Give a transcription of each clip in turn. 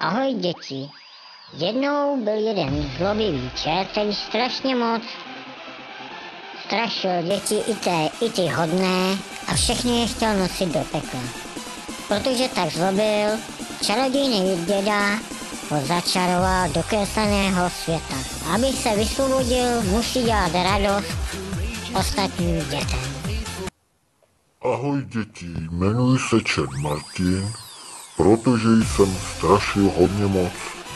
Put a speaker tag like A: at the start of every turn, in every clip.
A: Ahoj děti. Jednou byl jeden zlobivý čert, který strašně moc strašil děti i ty hodné a všechny je chtěl nosit do pekla. Protože tak zlobil, čarodějný děda ho začaroval do kresleného světa. Aby se vysvobodil, musí dělat radost ostatním dětem.
B: Ahoj děti, jmenuji se Čert Martin, protože jsem strašil hodně moc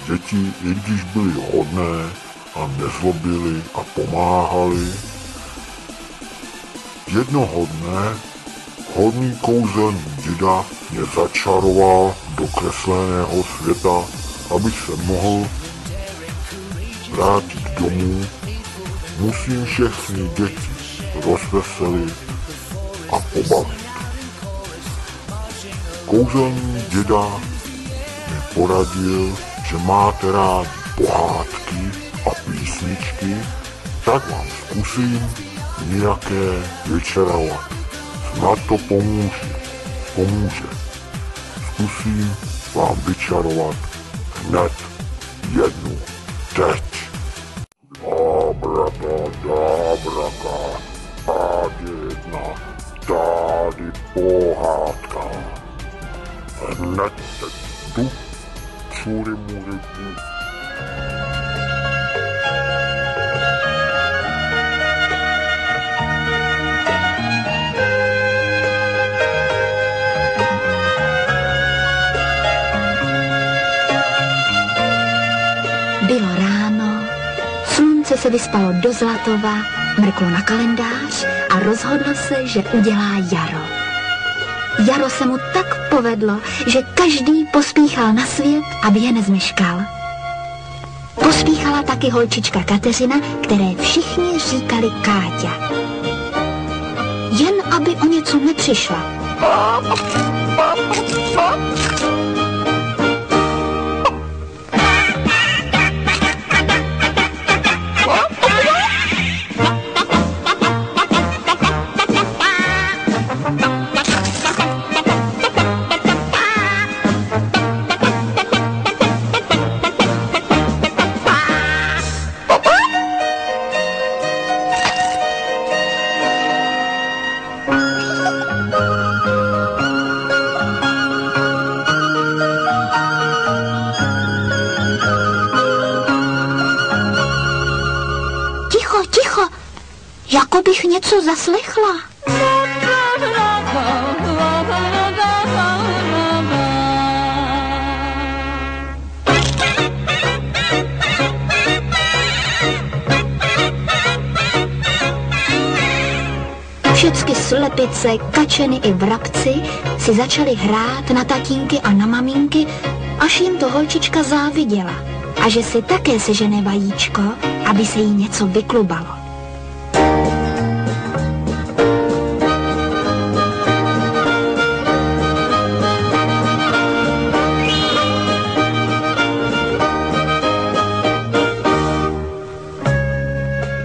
B: děti, i když byly hodné a nezlobili a pomáhali. Jednoho dne hodný kouzelný děda mě začaroval do kresleného světa, abych se mohl vrátit domů. Musím všechny děti rozveselit a pobavit. Kouzelný děda mi poradil, že máte rádi pohádky a písničky, tak vám zkusím nějaké vyčarovat. Snad to pomůže. Zkusím vám vyčarovat hned jednu teď. Abracadabra, jedna, tady pohádka. Hned teď tu, čurimuriku.
C: Bylo ráno, slunce se vyspalo do Zlatova, mrklo na kalendář a rozhodlo se, že udělá jaro. Jaro se mu tak povedlo, že každý pospíchal na svět, aby je nezmeškal. Pospíchala taky holčička Kateřina, které všichni říkali Káťa. Jen aby o něco nepřišla. Ticho, jako bych něco zaslechla. Všecky slepice, kačeny i vrabci si začali hrát na tatínky a na maminky, až jim to holčička záviděla. A že si také sežene vajíčko, aby se jí něco vyklubalo.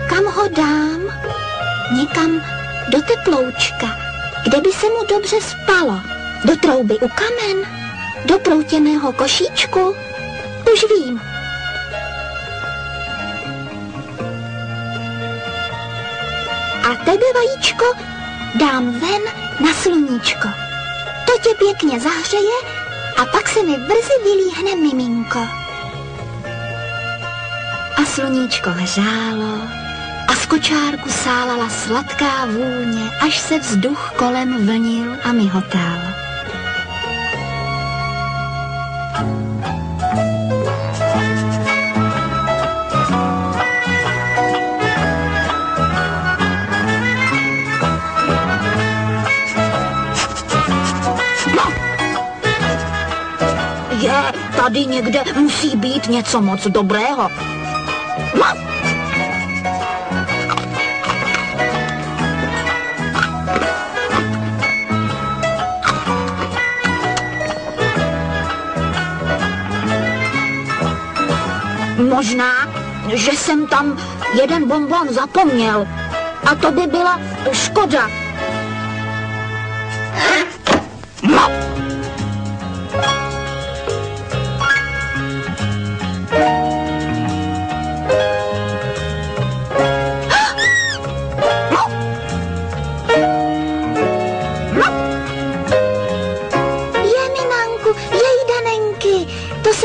C: Kam ho dám? Někam do teploučka, kde by se mu dobře spalo. Do trouby u kamen, do proutěného košíčku. Už vím. A tebe, vajíčko, dám ven na sluníčko. To tě pěkně zahřeje a pak se mi brzy vylíhne miminko. A sluníčko hřálo a z kočárku sálala sladká vůně, až se vzduch kolem vlnil a mihotal. Tady někde musí být něco moc dobrého. Možná, že jsem tam jeden bonbon zapomněl. A to by byla škoda.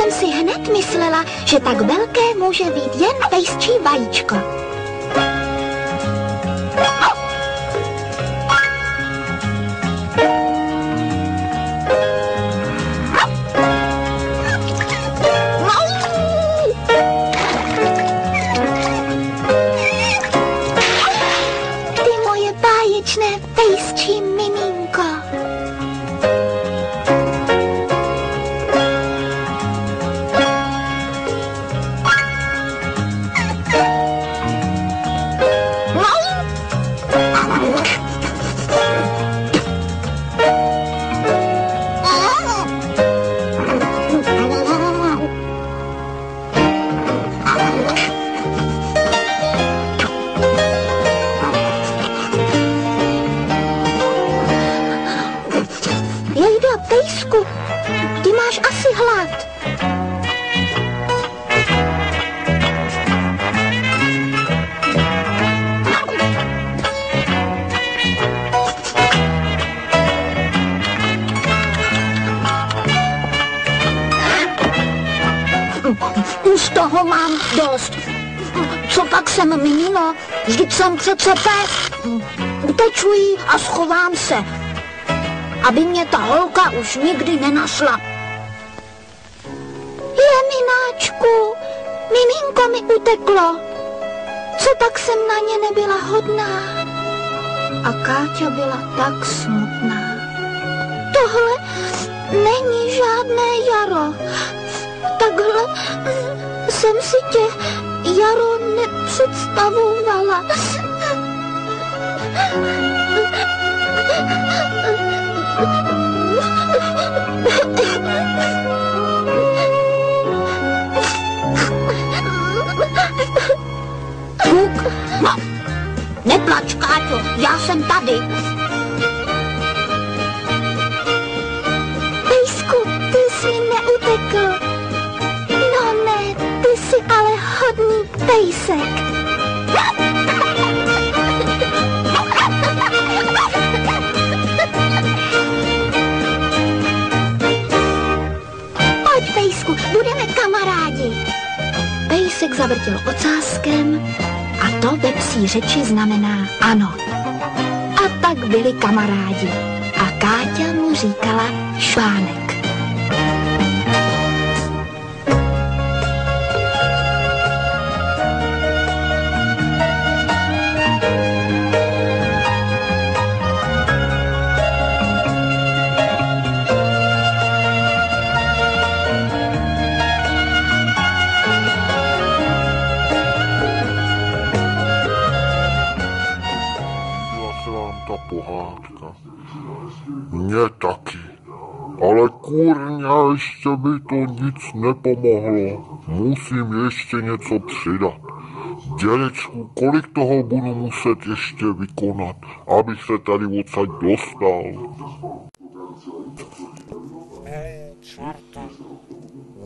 C: jsem si hned myslela, že tak velké může být jen pejsčí vajíčko. Ty moje báječné pejsčí miminko. Jejda, pejsku, ty máš asi hlad. Už toho mám dost. Co pak jsem mínino? Vždyť jsem přece pes. Utečuji a schovám se, aby mě ta holka už nikdy nenašla. Jemináčku, miminko mi uteklo. Co tak jsem na ně nebyla hodná? A Káťa byla tak smutná. Tohle není žádné jaro. Takhle jsem si tě, Jaro, nepředstavovala. Buk, no, neplač, Káťo, já jsem tady. Pejsku, ty jsi mi neutekl. No ne, ty jsi ale hodný pejsek. Pojď, pejsku, budeme kamarádi. Pejsek zavrtěl ocáskem a to ve psí řeči znamená ano. A tak byli kamarádi a Káťa mu říkala Švánek.
B: Pohádka. Mně taky. Ale kurňa, ještě by to nic nepomohlo. Musím ještě něco přidat. Dědečku, kolik toho budu muset ještě vykonat, abych se tady odsaď dostal?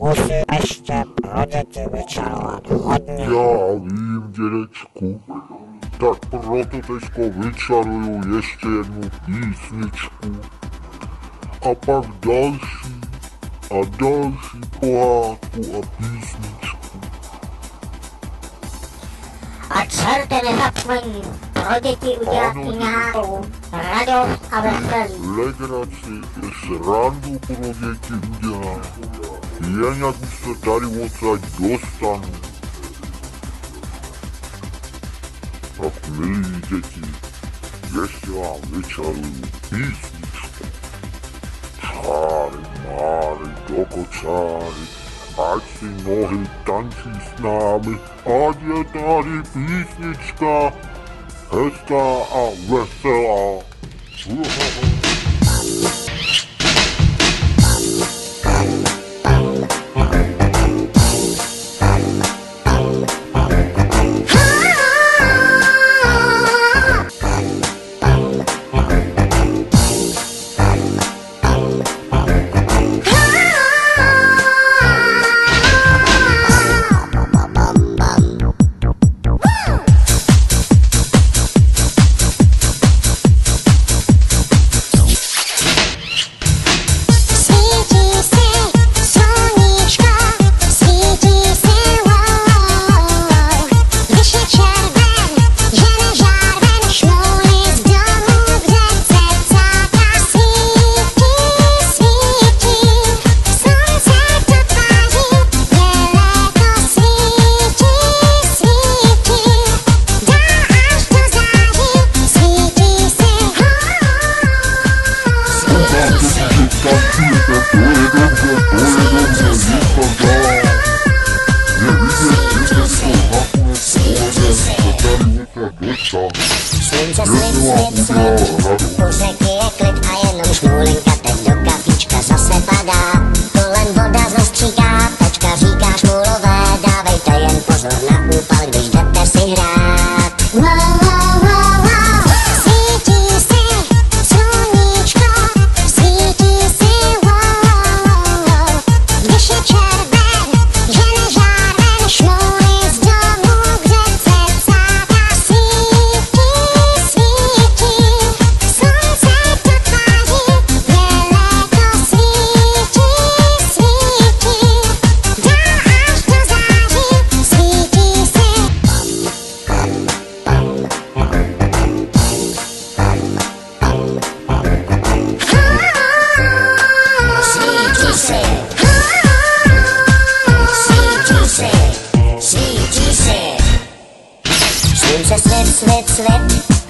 D: Musí ještě pro děti vyčarovat hodně.
B: Já vím, dědečku. Tak proto teďko vyčaruju ještě jednu písničku. A pak další a další pohádku a písničku.
A: A čerte nezapomeň pro děti udělat i nějakou radost a veselí.
B: Legraci je srandu pro děti udělá. Jen jak se tady odsaď dostanu. Tak milí děti, ještě vám vyčaruju písničku. Čáry, máry, do kočáry, ať si nohy tančí s námi, ať je tady písnička hezká a veselá.
E: Slunce svít, u řeky je klid a jenom šmoulinka teď do kafíčka zase padá. Kolem voda zastříká, tačka říká šmoulové, dávejte jen pozor na úpal, když jdete si hrát. Wow, wow, wow, wow. Svítí si sluníčko, svítí si wow. Když je červen, že nežár ven, šmouly z domu k řece psát a svítí, svítí. Slunce to tváří, je léto, svítí, svítí. Dál až do září, svítí si. Svítí si. Svítí si. Svítí si. Slunce svit,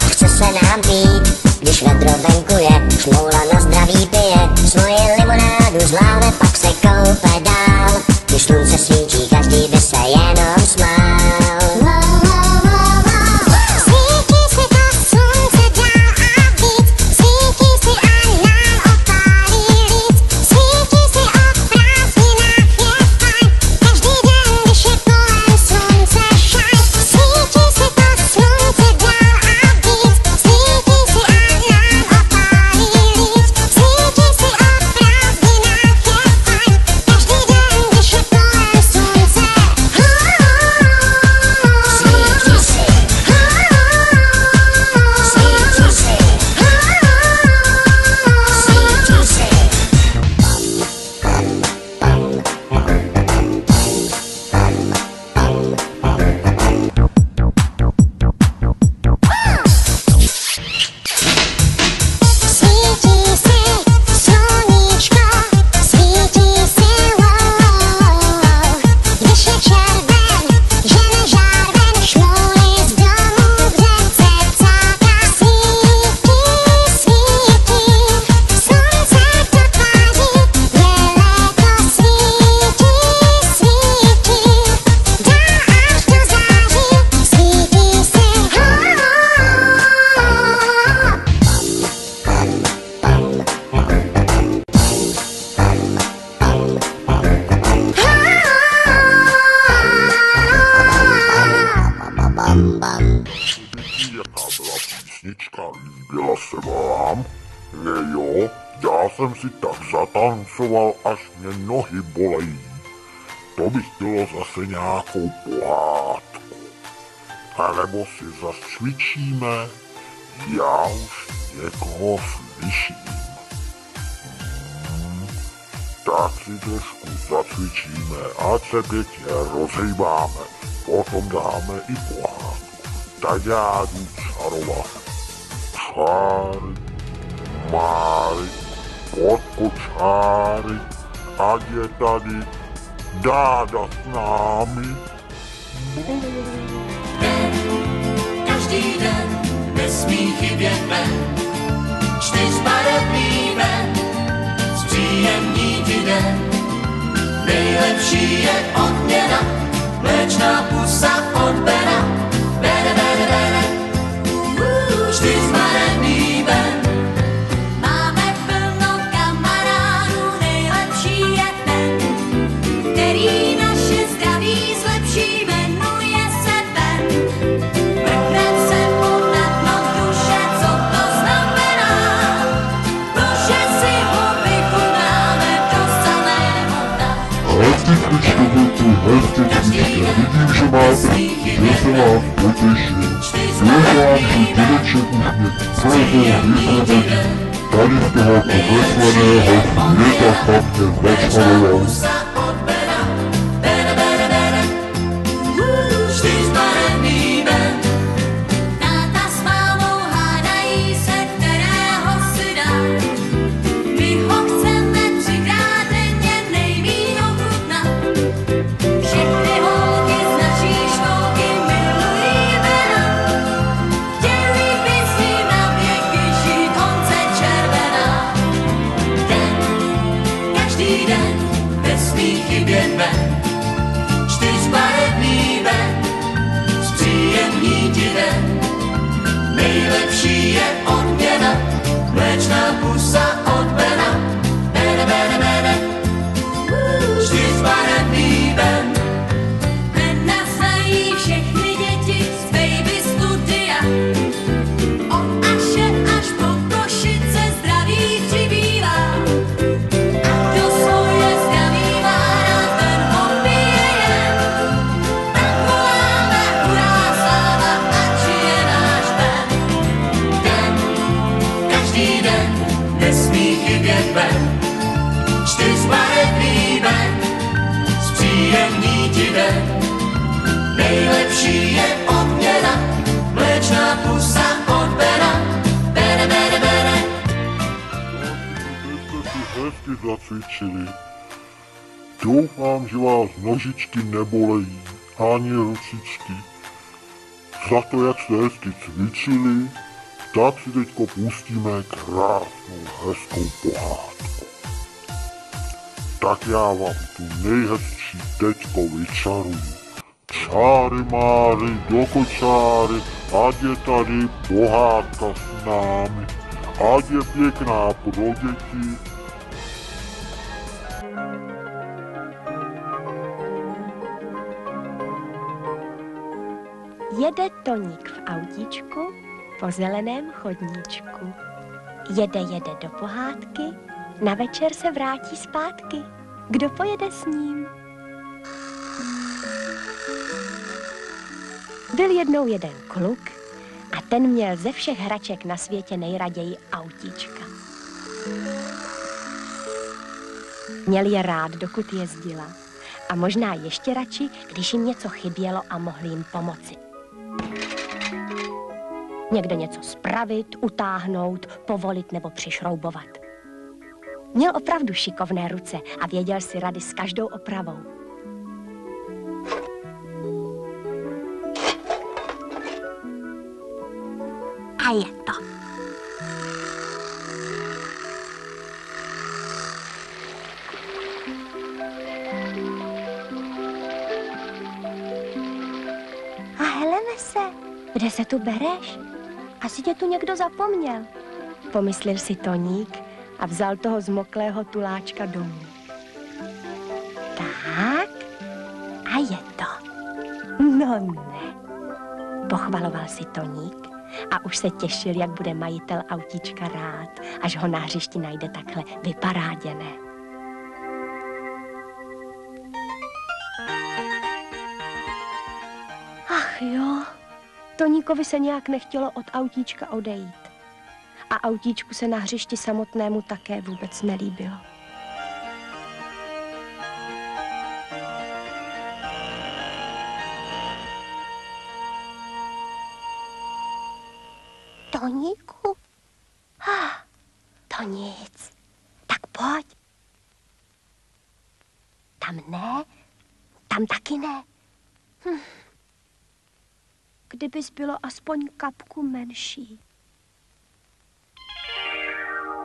E: chce se nám pít, když vedro venku je, šmoula na zdraví pije, svoji limonádu zláme, pak se koupe dál, když slunce svítí, každý by se jenom smál. Svítí si to slunce dál a víc, svítí si a nám opálí líc, svítí si o prázdninách je fajn, každý den, když je kolem slunce šajn. Svítí si to slunce dál a víc, svítí si a nám opálí líc, svítí si o prázdninách je fajn, každý den, když je kolem slunce. Svítí si. Svítí si. Svítí si. Svítí si sluníčko, svítí si wow. Když je červen, že nežár ven, šmouly z domu k řece psát a svítí, svítí. Slunce to tváří, je léto, svítí, svítí. Dál až do září, svítí si.
B: Jaká byla písnička, líbila se vám? Ne jo, já jsem si tak zatancoval, až mě nohy bolejí. To by chtělo zase nějakou pohádku. A nebo si zas cvičíme, já už někoho slyším. Tak si trošku zacvičíme, ať se pěkně rozhejbáme, potom dáme i pohádku. Tak já jdu čarovat. Čáry, máry, potko čáry, ať je tady dáda s námi.
F: Každý den nesmí chybět ven, čtyřbarevný ven, zpříjemní ti den. Nejlepší je odměna, mléčná pusa od Bena. Bene, bene, bene, čtyřbarevný ven.
E: Máme plno kamarádů, nejlepší je ten, který naše zdraví zlepší, jmenuje se Ben. Mrknem se mu na dno duše, co to znamená, protože si ho vychutnáme do samého dna.
B: Hezky cvičte, vidím, že máte, že se vás potěším. Doufám, že dědeček už mě celého vypraví. Tady z toho pokresleného světa špatně začaroval.
F: Od Bena, bene, bene, bene, čtyřbarevný ven.
E: Táta s mámou hádají se, kterého si dá. My ho chceme třikrát denně nejmíň ochutnat. Všechny holky z naší školky milují Bena. Chtěli by s ním na věky žít, Honce červená. Den
F: každý den nesmí chybět ven. Čtyřbarevný ven, zpříjemní ti den. Nejlepší je odměna, mléčná pusa od Bena. Bene, bene, bene. Čtyřbarevný ven.
G: Ben nasají všechny děti z baby studia. Od Aše až po Košice zdraví přibývá. A kdo svoje zdraví má rád, ten opije jen. Tak voláme hurá sláva, ať je náš Ben.
F: Den, každý den nesmí chybět ven. Čtyřbarevný ven, zpříjemní ti den. Nejlepší je odměna, mléčná pusa od Bena. Bene, bene, bene.
B: Jste si hezky zacvičili. Doufám, že vás nožičky nebolejí, ani ručičky. Za to, jak jste hezky cvičili, tak si teďko pustíme krásnou, hezkou pohádku. Tak já vám tu nejhezčí teďko vyčaruju. Čáry máry do kočáry, ať je tady pohádka s námi, ať je pěkná pro děti.
H: Jede Toník v autíčku po zeleném chodníčku. Jede do pohádky, na večer se vrátí zpátky. Kdo pojede s ním? Byl jednou jeden kluk a ten měl ze všech hraček na světě nejraději autíčka. Měl je rád, dokud jezdila. A možná ještě radši, když jim něco chybělo a mohli jim pomoci. Někde něco spravit, utáhnout, povolit nebo přišroubovat. Měl opravdu šikovné ruce a věděl si rady s každou opravou. A je to. A Helenese, kde se tu bereš? Asi tě tu někdo zapomněl. Pomyslel si Toník a vzal toho zmoklého tuláčka domů. Tak, a je to. No ne, pochvaloval si Toník a už se těšil, jak bude majitel autíčka rád, až ho na hřišti najde takhle vyparáděné. Ach jo, Toníkovi se nějak nechtělo od autíčka odejít. A autíčku se na hřišti samotnému také vůbec nelíbilo. Toníku? To nic. Tak pojď. Tam ne, tam taky ne. Kdybys bylo aspoň kapku menší.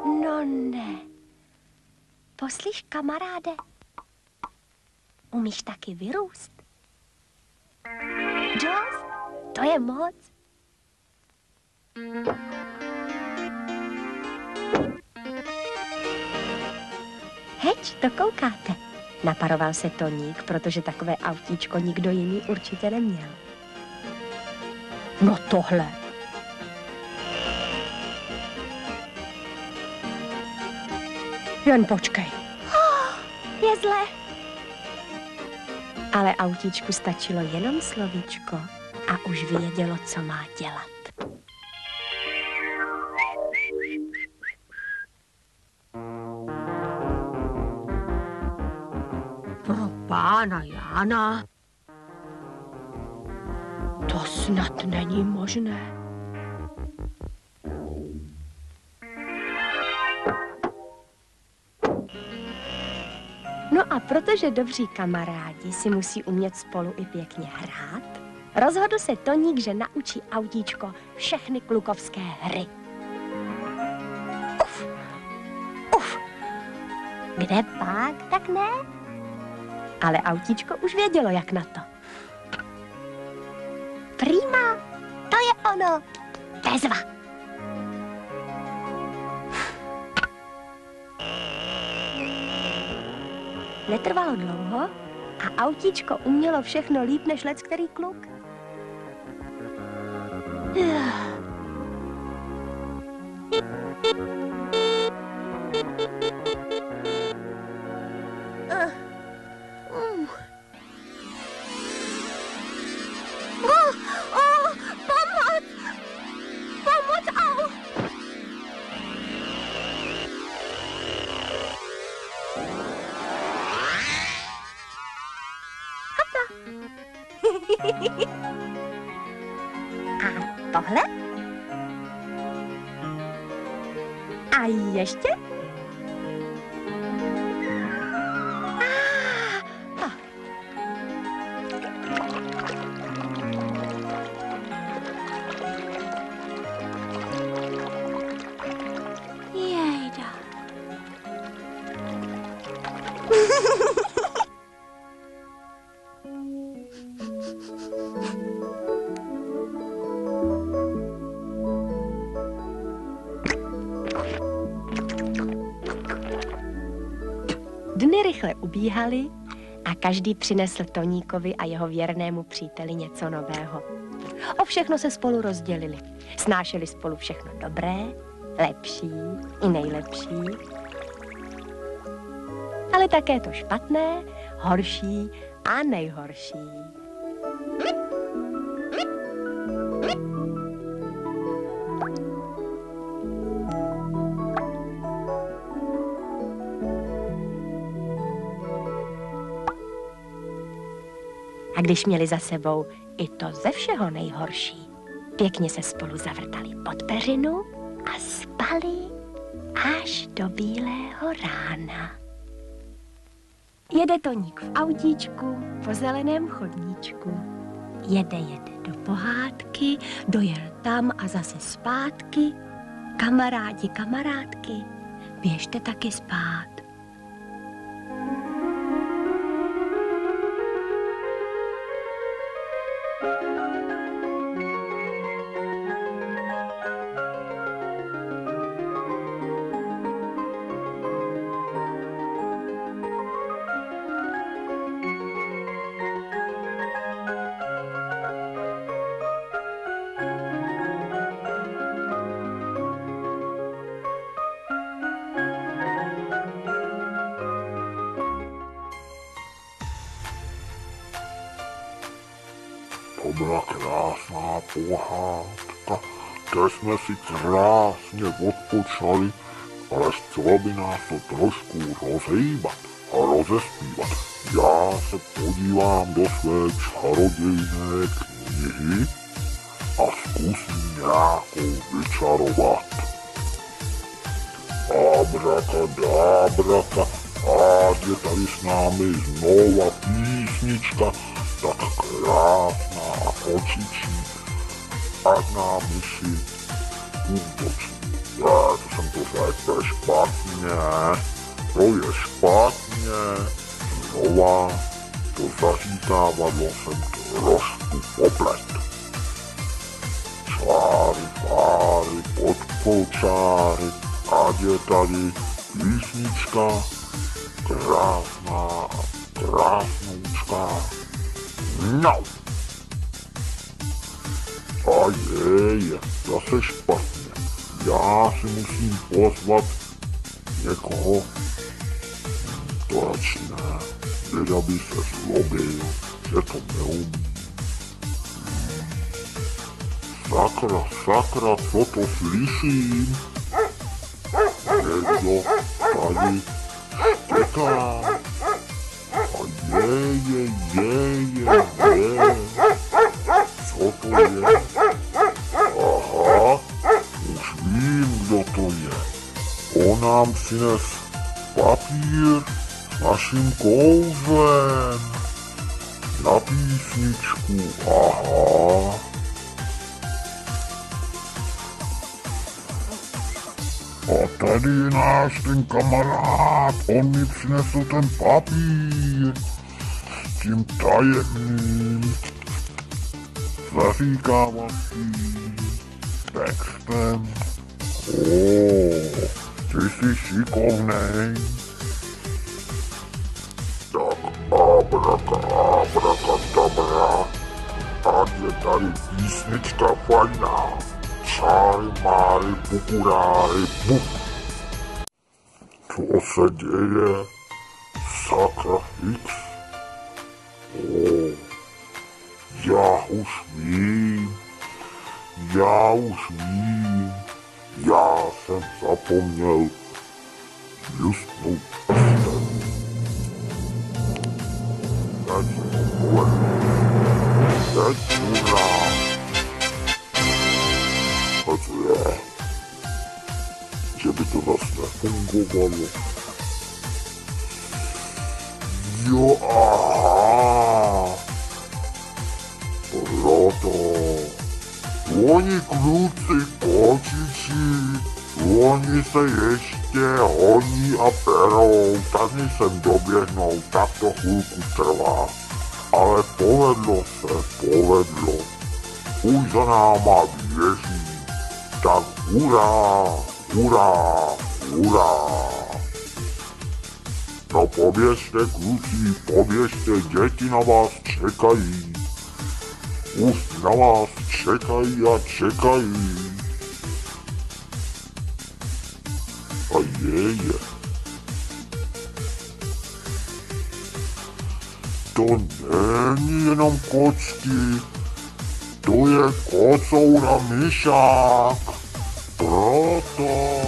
H: No ne. Poslyš, kamaráde, umíš taky vyrůst? Dost, to je moc. Heč, to koukáte. Naparoval se Toník, protože takové autíčko nikdo jiný určitě neměl. No tohle. Jen počkej. Je zle. Ale autíčku stačilo jenom slovíčko a už vědělo, co má dělat. Pro pána Jána. To snad není možné. No a protože dobří kamarádi si musí umět spolu i pěkně hrát, rozhodl se Toník, že naučí autíčko všechny klukovské hry. Uf, uf, Kde pak, tak ne. Ale autíčko už vědělo, jak na to. Prima, to je ono. Bezva. Netrvalo dlouho a autíčko umělo všechno líp než leckterý kluk. A tohle? A ještě? Jejda. Dny rychle ubíhaly a každý přinesl Toníkovi a jeho věrnému příteli něco nového. O všechno se spolu rozdělili. Snášeli spolu všechno dobré, lepší i nejlepší. Ale také to špatné, horší a nejhorší. A když měli za sebou i to ze všeho nejhorší, pěkně se spolu zavrtali pod peřinu a spali až do bílého rána. Jede Toník v autíčku po zeleném chodníčku. Jede do pohádky, dojel tam a zase zpátky. Kamarádi, kamarádky, běžte taky spát.
B: To byla krásná pohádka, kde jsme si krásně odpočali, ale chtělo by nás to trošku rozhýbat a rozespívat. Já se podívám do své čarodějné knihy a zkusím nějakou vyčarovat. Abrakadábraka, ať je tady s námi znova písnička, tak krásná a očičí, ať nám myši útočí. To jsem to řekl špatně, to je špatně, znova to zaříkávadlo jsem trošku poplet. Čáry, páry, podkočáry, ať je tady písnička, krásná a krásnoučká. No! A je, zase špatně. Já si musím pozvat někoho. To radši ne. Děda by se zlobil, že to neumí. Sakra, co to slyším? Někdo tady štěká. A je. Co to je? Aha, už vím, kdo to je. On nám přines papír s naším kouzlem. Na písničku, aha. A tady je náš ten kamarád, on mi přinesl ten papír s tím tajemným zaříkávacím textem. Ty jsi šikovnej. Tak abrakadabra, ať je tady písnička fajná. Čáry, máry, pukuráry, buf. Co se děje? Sakra X? Já už vím. Já jsem zapomněl lusknout prstem. Teď se to povedlo. Teď hurá. A co je? Že by to zase nefungovalo. Jo, aha. Proto. Oni kluci kočiči, oni se ještě honí a perou, tak než sem doběhnou, tak to chvilku trvá. Ale povedlo se, povedlo. Už za náma běží, tak hurá, hurá, hurá. No poběžte kluci, poběžte, děti na vás čekají. Už na vás čekají a čekají. A je. To není jenom kočky, to je kocoura myšák. Proto...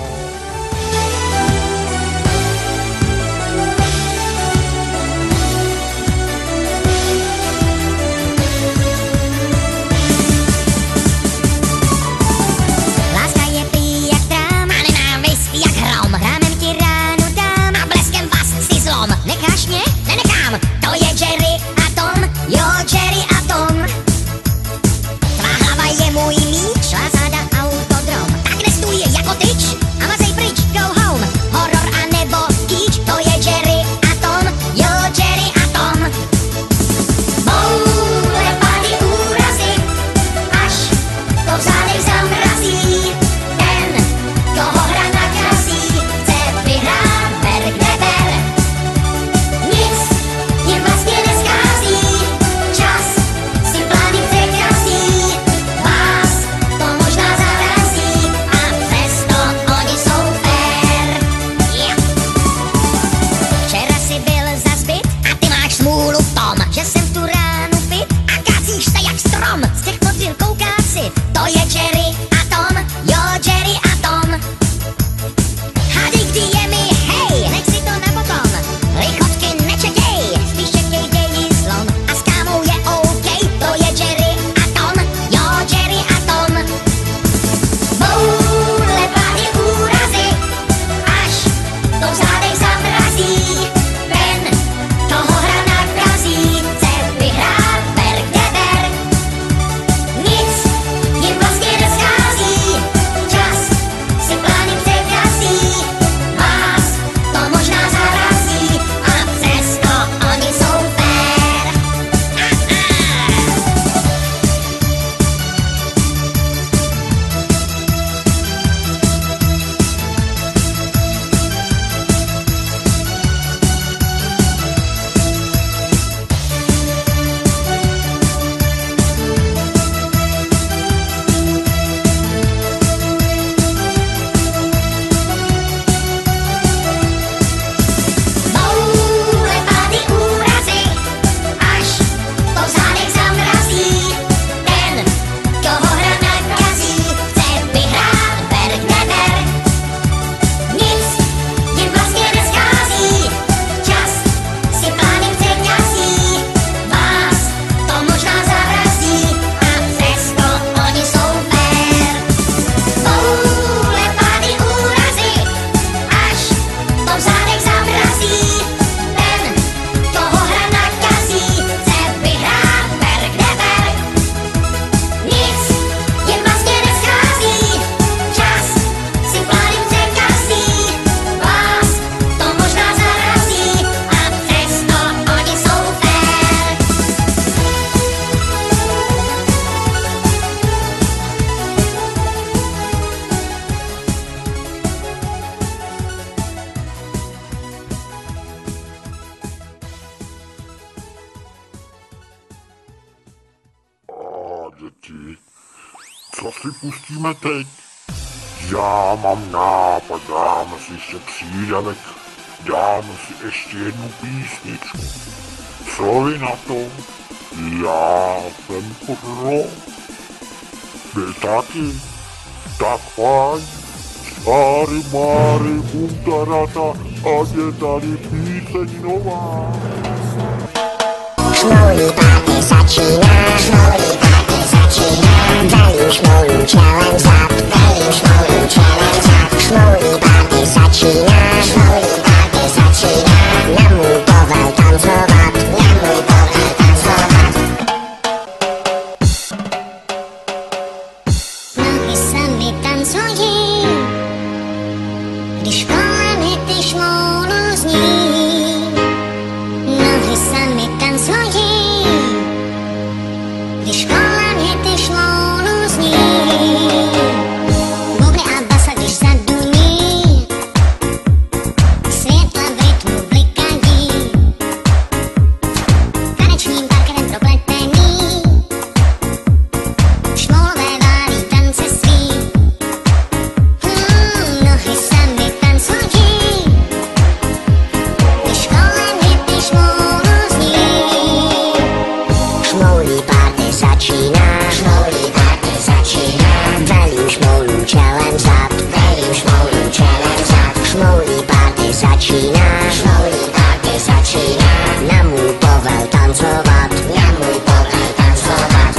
E: Necháš mě? Nenechám! To je Jerry a Tom, jo, Jerry a Tom. Tvá hlava je můj míč, zásada autodrom. Tak nestůj jako tyč a mazej pryč, go home. Horor a nebo kýč, to je Jerry a Tom, jo, Jerry a Tom. Boule pady úrazy, až to v zádech zamrazí. Ten, koho hra nakazí, chce vyhrát ber kde ber.
B: děti. Co si pustíme teď? Já mám nápad, dáme si ještě přídavek, dáme si ještě jednu písničku. Co vy na to? Já jsem pro. Vy taky? Tak fajn. Čáry, máry, bumtarata, a je tady píseň nová.
E: Šmoulí party začíná, šmoulí party začíná. Velím šmoulů čelem zad, velím šmoulů čelem zad. Šmoulí party začíná, šmoulí party začíná. Na můj povel tancovat, na můj povel tancovat. Nohy sami tancují, když kolem ty šmoulu zní. Nohy sami tancují, když kolem je ty šmoulu zní. Bubny a basa, když zaduní, světla v rytmu blikají. Tanečním parketem propletený, šmoulové válí tance svý. Nohy sami tancují, když kolem je ty šmoulu zní. Šmoulí party začíná, šmoulí party začíná. Velím šmoulů čelem zad, velím šmoulů čelem zad. Šmoulí party začíná, šmoulí party začíná. Na můj povel tancovat, na můj povel tancovat.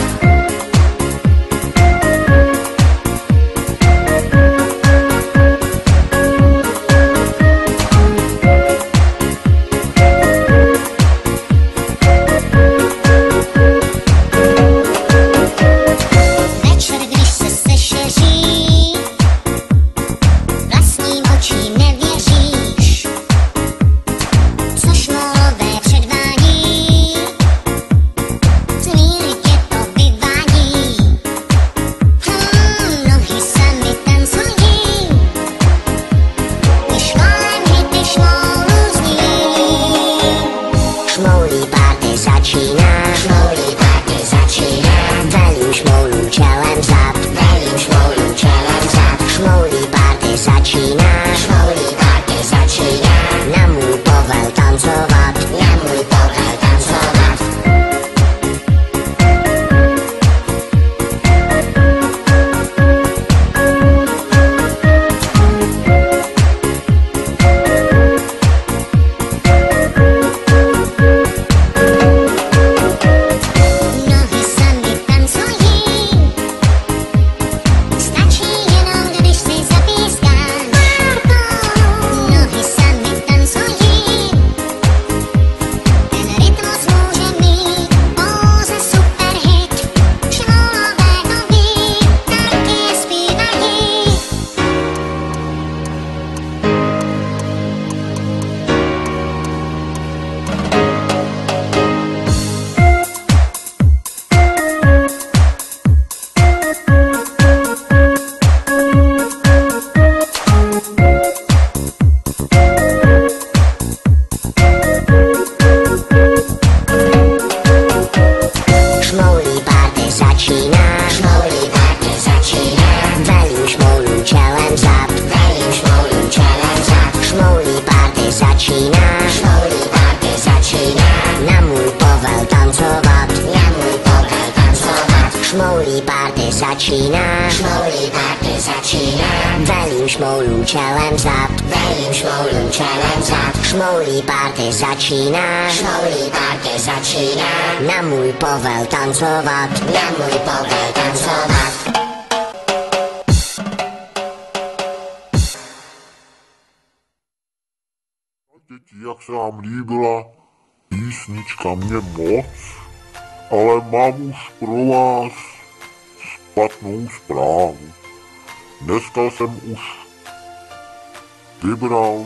E: Večer, když se sešeří, vlastním očím nevěříš, co šmoulové předvádí, z míry tě to vyvádí. Nohy sami tancují, když kolem hity šmoulu zní. Šmoulí party začíná, šmoulí party začíná. Velím šmoulů čelem zad, velím šmoulů čelem zad. Šmoulí party začíná, šmoulí party začíná. Na můj povel tancovat, na můj povel tancovat. Nohy sami tancují, stačí jenom, když si zapískám. Nohy sami tancují, ten rytmus může mít pouze superhit. Šmoulové to ví, taky je zpívají. Šmoulí party začíná, šmoulí party začíná. Velím šmoulů čelem zad, velím šmoulů čelem zad. Šmoulí party začíná, šmoulí party začíná. Na můj povel tancovat, na můj povel tancovat. Šmoulí party začíná, šmoulí party začíná. Velím šmoulů čelem zad, velím šmoulů čelem zad. Šmoulí party začíná, šmoulí party začíná. Na můj povel tancovat, na můj povel tancovat.
B: Děti, jak se vám líbila písnička, mě moc, ale mám už pro vás špatnou zprávu. Dneska jsem už vybral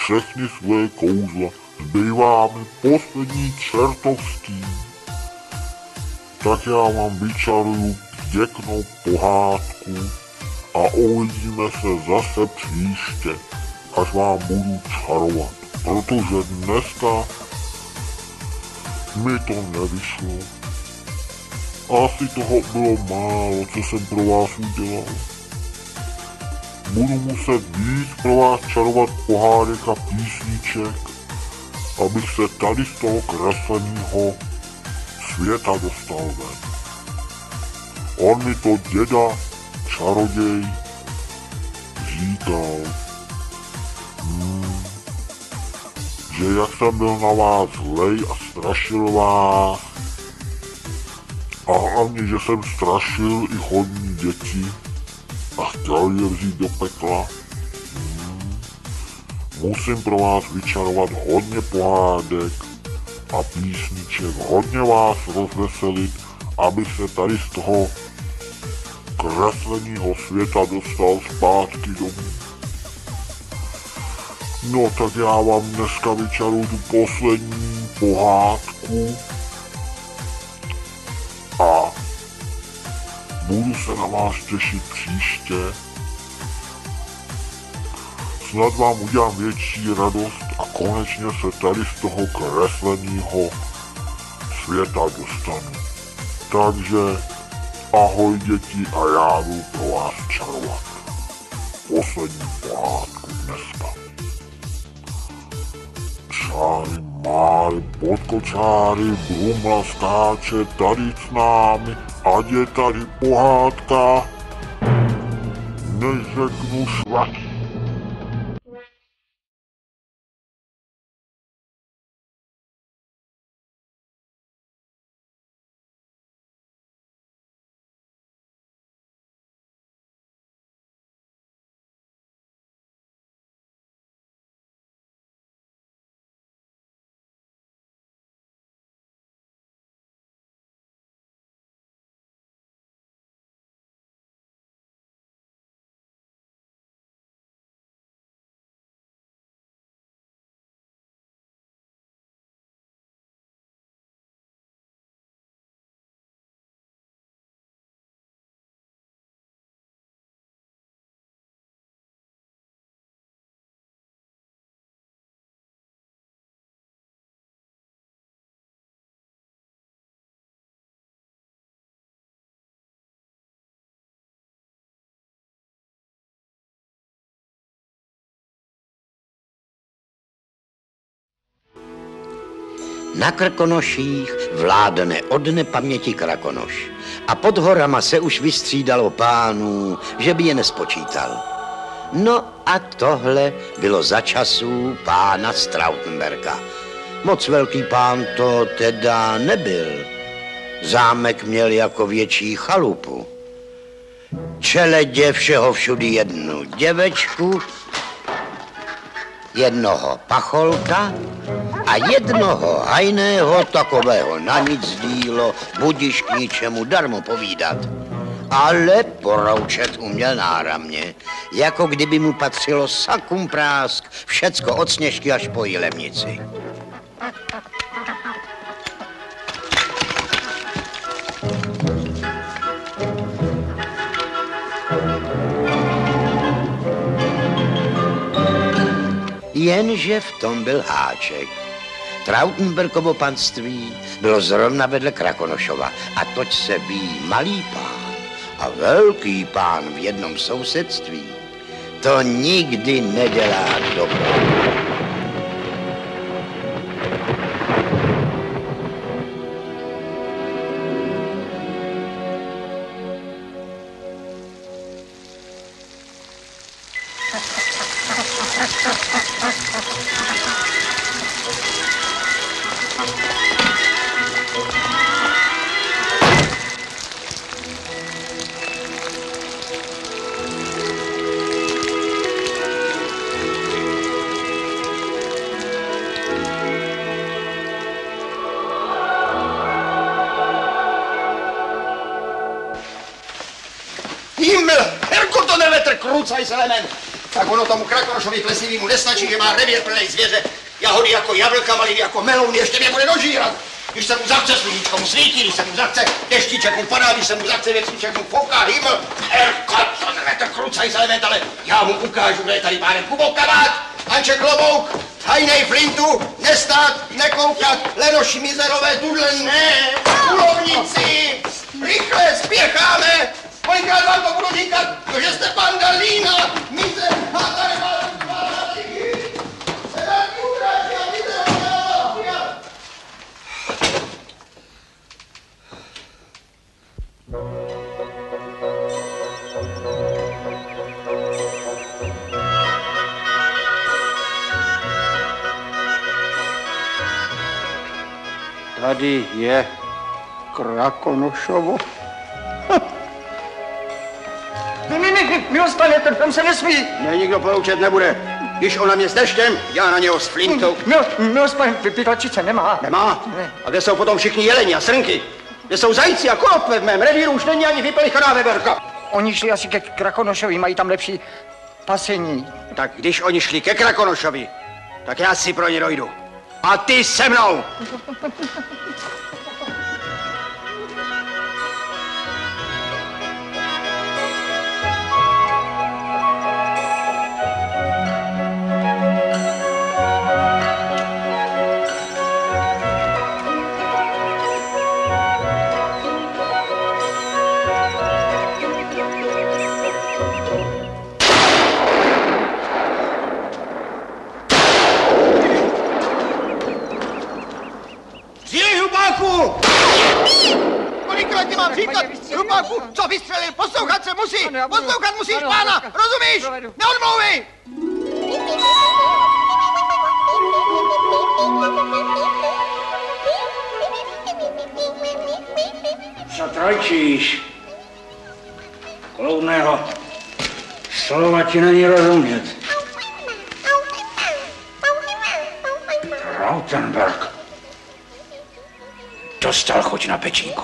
B: všechny svoje kouzla, zbývá mi poslední čertovský. Tak já vám vyčaruju pěknou pohádku a uvidíme se zase příště, až vám budu čarovat, protože dneska mi to nevyšlo. Asi toho bylo málo, co jsem pro vás udělal. Budu muset víc pro vás čarovat pohádek a písniček, abych se tady z toho kresleného světa dostal ven. On mi to děda, čaroděj, říkal, že jak jsem byl na vás zlej a strašil vás, a hlavně, že jsem strašil i chodní děti a chtěl je vzít do pekla. Musím pro vás vyčarovat hodně pohádek a písniček, hodně vás rozveselit, abych se tady z toho kresleného světa dostal zpátky domů. No tak já vám dneska vyčaruju tu poslední pohádku a budu se na vás těšit příště. Snad vám udělám větší radost a konečně se tady z toho kresleného světa dostanu. Takže ahoj děti a já budu pro vás čarovat poslední pohádku dneska. Čáry máry, podkočáry, brumla skáče tady s námi, ať je tady pohádka, než řeknu švatí.
I: Na Krkonoších vládne od nepaměti Krakonoš a pod horama se už vystřídalo pánů, že by je nespočítal. No a tohle bylo za časů pána Strautenberga. Moc velký pán to teda nebyl. Zámek měl jako větší chalupu. Čeledě všeho všudy jednu děvečku, jednoho pacholka a jednoho hajného takového na nic dílo, budiš k ničemu darmo povídat. Ale poroučet uměl náramně, jako kdyby mu patřilo sakum prásk, všecko od Sněžky až po Jilemnici. Jenže v tom byl háček. Trautenbergovo panství bylo zrovna vedle Krakonošova a toť se ví malý pán a velký pán v jednom sousedství. To nikdy nedělá dobro.
J: Krucaj se element. Tak ono tomu Krakonošovi plesivýmu nestačí, že má revír plnej zvěře. Jahody jako jablka, maliny jako melouny, ještě mě bude dožírat. Když se mu zachce, sluníčko mu svítí, když se mu zachce, deštíček mu padá, když se mu zachce, větříček mu fouká, hýbl. Krucaj se element, ale já mu ukážu, kdo je tady pánem Kubou kabát. Anček Klobouk, Hajnej flintu, nestát, nekoukat, lenoši mizerové, tudle ne, kulovníci, rychle, spěcháme, kolikrát vám to budu říkat, že jste pandalína, mizer, tady vám Tady je Krakonošovo.
K: Milost, pane, tam se nesmí.
J: Ne, nikdo poučet nebude. Když ona mě s deštěm, já na něho s flintou.
K: Milost, pane, vytlačice nemá.
J: Nemá? A kde jsou potom všichni jeleni a srnky? Kde jsou zajíci a koropve v mém revíru? Už není ani vypelichaná veverka.
K: Oni šli asi ke Krakonošovi, mají tam lepší pasení.
J: Tak když oni šli ke Krakonošovi, tak já si pro ně dojdu. A ty se mnou! Kolikrát ti mám říkat, hlupáku, co vystřelil, poslouchat se musí, poslouchat musíš pána, rozumíš? Neodmlouvej!
L: Co trojčíš? Kloudného slova ti není rozumět. Rautenberg dostal chuť na pečínku.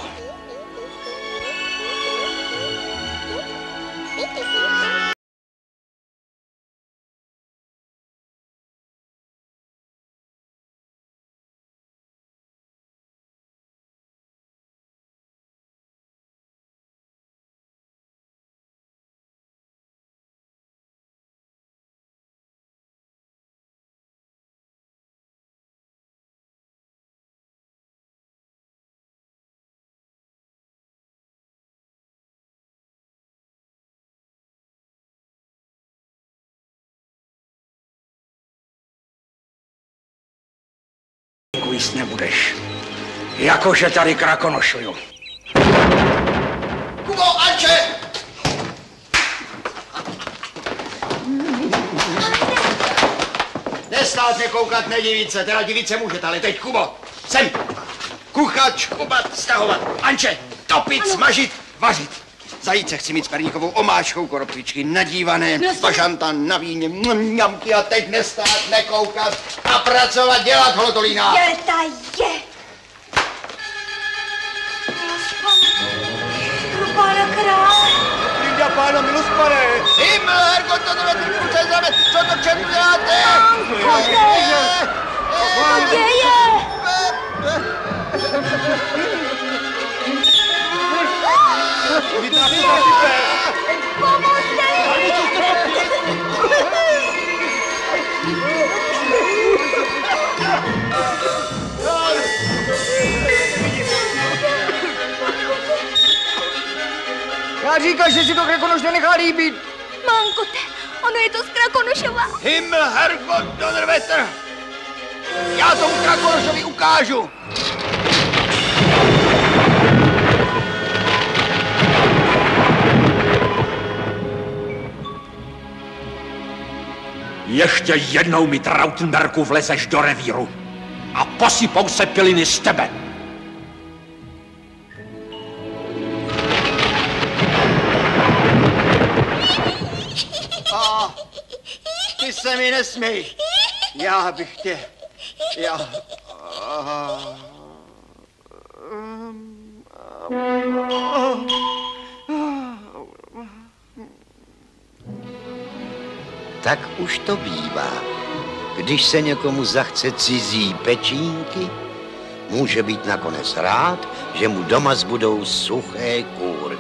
L: Jíst nebudeš. Jakože tady krakonošuju.
J: Kubo, Anče! Nestát, nekoukat, nedivit se, teda divit se můžete, ale teď Kubo, sem! Kuchat, škubat, stahovat, Anče, topit, smažit, vařit. Zajíce chci mít s perníkovou omáčkou, koropvičky nadívané, bažanta na víně, mňamky a teď nestát, nekoukat a pracovat, dělat, holotolína.
G: Je, ta je. Pro pána krále.
J: Linda, pána, milost, pane. Himmel, Herrgott, to tohle ty kluce zeme, co to čertu děláte?
G: Co děje?
K: Já říkal, že si to Krakonoš nenechá líbit.
G: Mankote, ono je to z Krakonošova.
J: Himmel, Herrgott, Donnerwetter. Já tomu Krakonošovi ukážu.
L: Ještě jednou mi, Trautenbergu, vlezeš do revíru a posypou se piliny z tebe.
J: Ty se mi nesměj. Já bych tě...
I: Tak už to bývá. Když se někomu zachce cizí pečínky, může být nakonec rád, že mu doma zbudou suché kůrky.